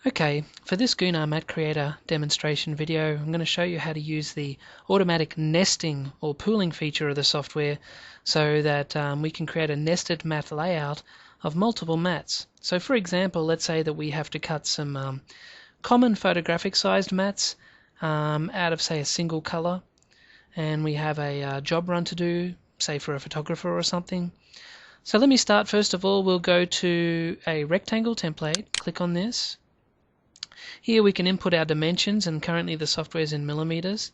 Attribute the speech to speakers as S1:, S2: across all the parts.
S1: Okay, for this Gunnar Mat Creator demonstration video, I'm going to show you how to use the automatic nesting or pooling feature of the software so that we can create a nested mat layout of multiple mats. So for example, let's say that we have to cut some common photographic sized mats out of, say, a single color, and we have a job run to do, say for a photographer or something. So let me start. First of all, we'll go to a rectangle template, click on this. Here we can input our dimensions, and currently the software is in millimeters.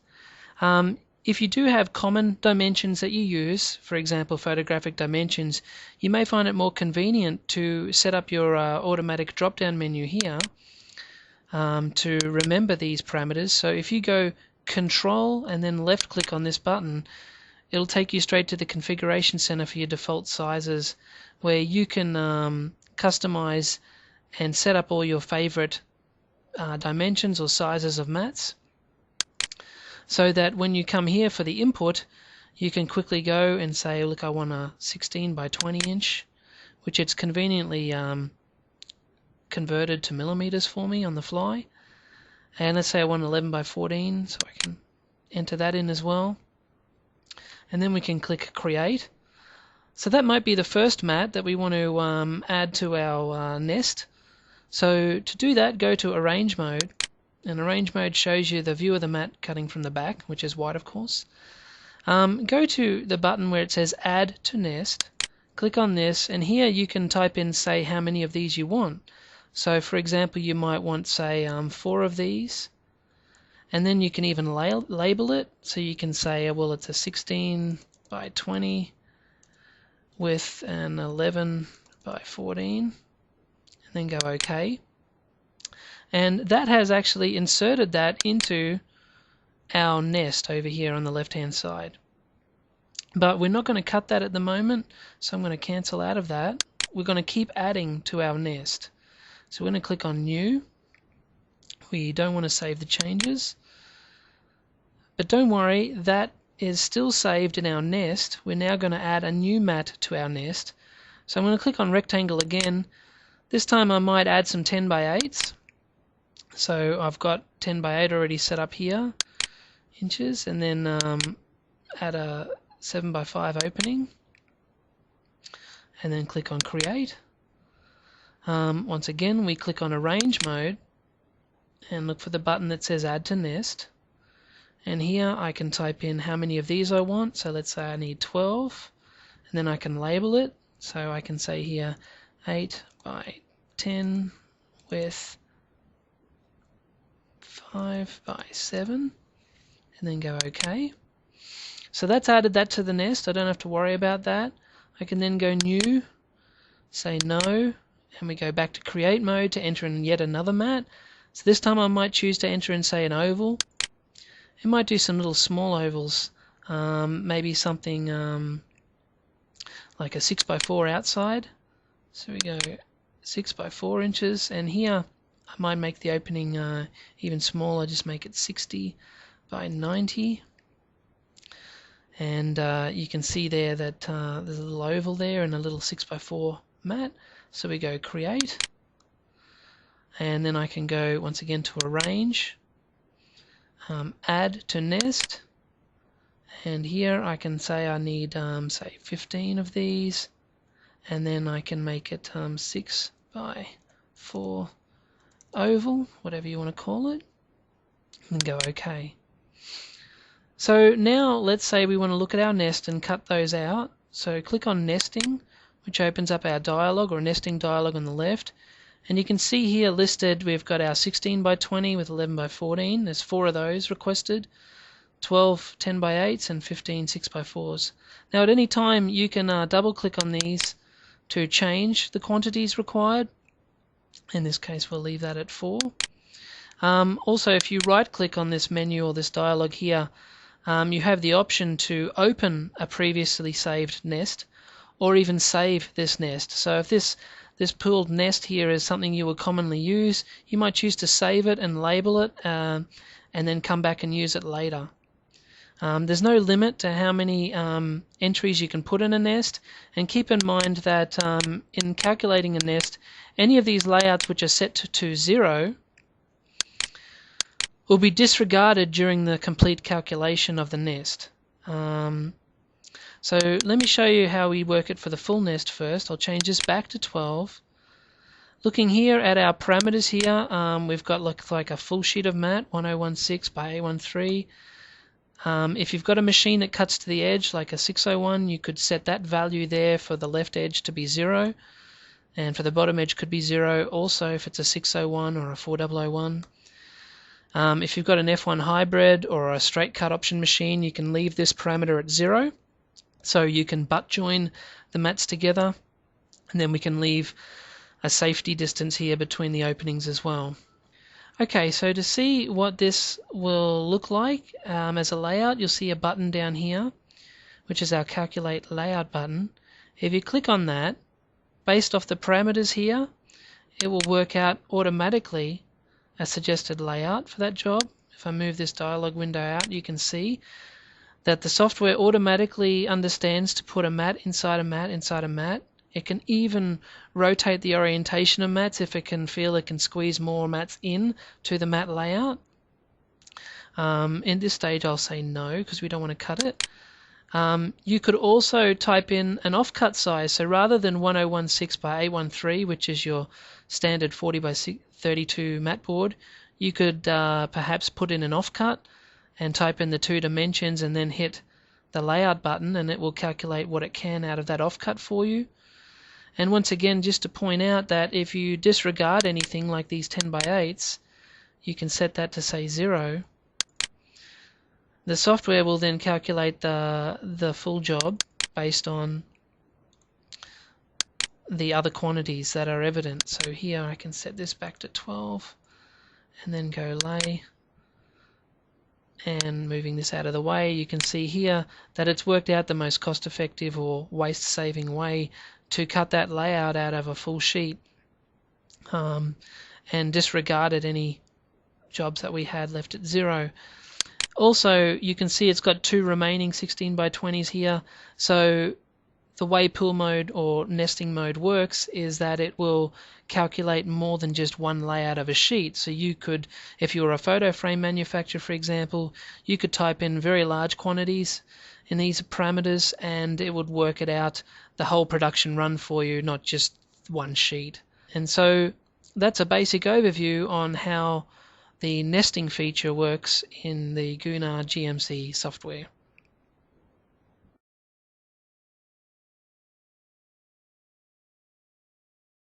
S1: If you do have common dimensions that you use, for example photographic dimensions, you may find it more convenient to set up your automatic drop-down menu here to remember these parameters. So if you go Control and then left click on this button, it'll take you straight to the configuration center for your default sizes, where you can customize and set up all your favorite dimensions or sizes of mats, so that when you come here for the input, you can quickly go and say, look, I want a 16 by 20 inch, which it's conveniently converted to millimeters for me on the fly. And let's say I want 11 by 14, so I can enter that in as well. And then we can click Create. So that might be the first mat that we want to add to our nest. So to do that, go to Arrange Mode, and Arrange Mode shows you the view of the mat cutting from the back, which is white of course. Go to the button where it says Add to Nest, click on this, and here you can type in, say, how many of these you want. So for example, you might want, say, 4 of these, and then you can even label it. So you can say, well, it's a 16 by 20 with an 11 by 14, and then go OK. And that has actually inserted that into our nest over here on the left hand side. But we're not going to cut that at the moment, so I'm going to cancel out of that. We're going to keep adding to our nest. So we're going to click on New. We don't want to save the changes. But don't worry, that is still saved in our nest. We're now going to add a new mat to our nest. So I'm going to click on Rectangle again. This time I might add some 10 by 8s. So I've got 10 by 8 already set up here, inches, and then add a 7 by 5 opening, and then click on Create. Once again, we click on Arrange Mode and look for the button that says Add to Nest. And here I can type in how many of these I want. So let's say I need 12, and then I can label it. So I can say here 8 by 10 with 5 by 7, and then go OK. So that's added that to the nest. I don't have to worry about that. I can then go New, say No, and we go back to Create mode to enter in yet another mat. So this time I might choose to enter in, say, an oval. It might do some little small ovals, maybe something like a 6 by 4 outside. So we go 6 by 4 inches, and here I might make the opening even smaller, just make it 60 by 90. And you can see there that there's a little oval there and a little 6 by 4 mat. So we go Create, and then I can go once again to Arrange, Add to Nest, and here I can say I need say 15 of these, and then I can make it 6 by 4 oval, whatever you want to call it, and go OK. So now let's say we want to look at our nest and cut those out. So click on Nesting, which opens up our dialog or nesting dialog on the left, and you can see here listed we've got our 16 by 20 with 11 by 14. There's 4 of those requested, 12 10 by 8s, and 15 6 by 4s. Now at any time you can double click on these to change the quantities required. In this case we'll leave that at 4. Also, if you right click on this menu or this dialog here, you have the option to open a previously saved nest, or even save this nest. So if this pooled nest here is something you will commonly use, you might choose to save it and label it, and then come back and use it later. There's no limit to how many entries you can put in a nest, and keep in mind that in calculating a nest, any of these layouts which are set to 0 will be disregarded during the complete calculation of the nest. So let me show you how we work it for the full nest first. I'll change this back to 12. Looking here at our parameters here, we've got like a full sheet of mat, 1016 by A13. If you've got a machine that cuts to the edge, like a 601, you could set that value there for the left edge to be 0, and for the bottom edge could be 0 also if it's a 601 or a 4001. If you've got an F1 hybrid or a straight cut option machine, you can leave this parameter at 0, so you can butt join the mats together, and then we can leave a safety distance here between the openings as well. Okay, so to see what this will look like as a layout, you'll see a button down here, which is our Calculate Layout button. If you click on that, based off the parameters here, it will work out automatically a suggested layout for that job. If I move this dialog window out, you can see that the software automatically understands to put a mat inside a mat inside a mat. It can even rotate the orientation of mats if it can feel it can squeeze more mats in to the mat layout. In this stage I'll say no because we don't want to cut it. You could also type in an offcut size, so rather than 1016 by A13, which is your standard 40 by 32 mat board, you could perhaps put in an offcut and type in the 2 dimensions and then hit the layout button, and it will calculate what it can out of that offcut for you. And once again, just to point out that if you disregard anything like these 10 by 8s, you can set that to say 0. The software will then calculate the full job based on the other quantities that are evident. So here I can set this back to 12 and then go lay. And moving this out of the way, you can see here that it's worked out the most cost-effective or waste-saving way to cut that layout out of a full sheet, and disregarded any jobs that we had left at 0. Also, you can see it's got 2 remaining 16 by 20s here. So the way pool mode or nesting mode works is that it will calculate more than just one layout of a sheet. So you could, if you were a photo frame manufacturer, for example, you could type in very large quantities in these parameters and it would work it out the whole production run for you, not just one sheet. And so that's a basic overview on how the nesting feature works in the Gunnar GMC software.